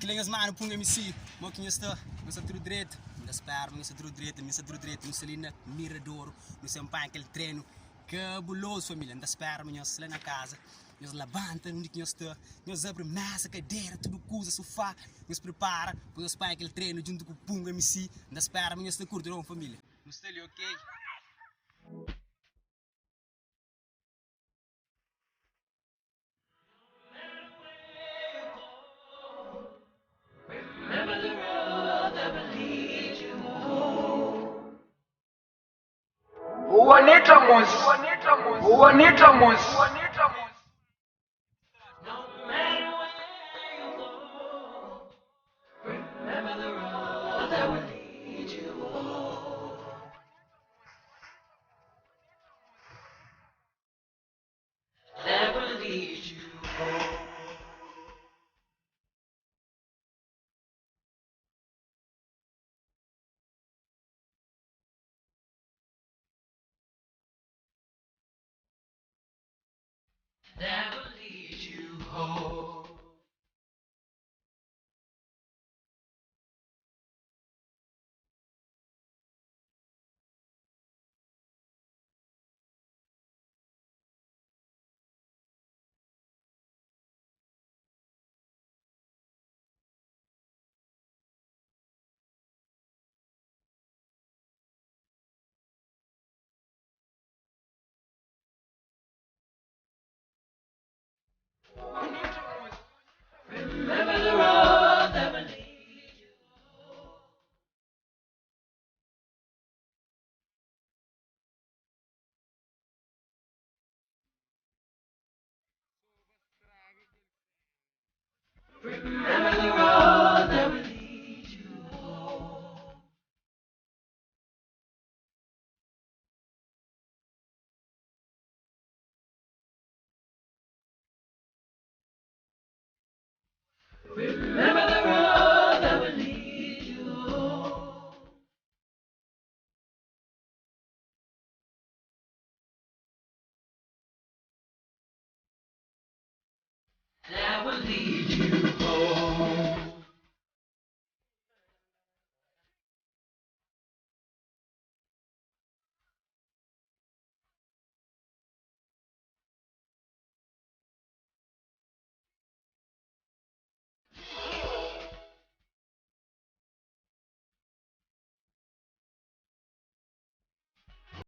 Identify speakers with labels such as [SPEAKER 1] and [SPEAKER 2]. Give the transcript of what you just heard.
[SPEAKER 1] Kilingas mano pung MC, moquinho está, não se tudo direito, não espera, não se tudo direito, não se tudo direito, não se linda, mirador, não se empanha aquele treino, cabuloso família, não espera, não se lá na casa, nós levanta, não que está, nós abre massa, cadeira, tudo coisa, sofá, nós prepara, nós empanha aquele treino junto com o pung MC, não espera, não se curte não família, não está ali ok?
[SPEAKER 2] Juanita
[SPEAKER 3] Never lead you home. Remember the road that will lead you home. Remember the road that will lead you home. Remember the road that will lead you home. That will lead you home.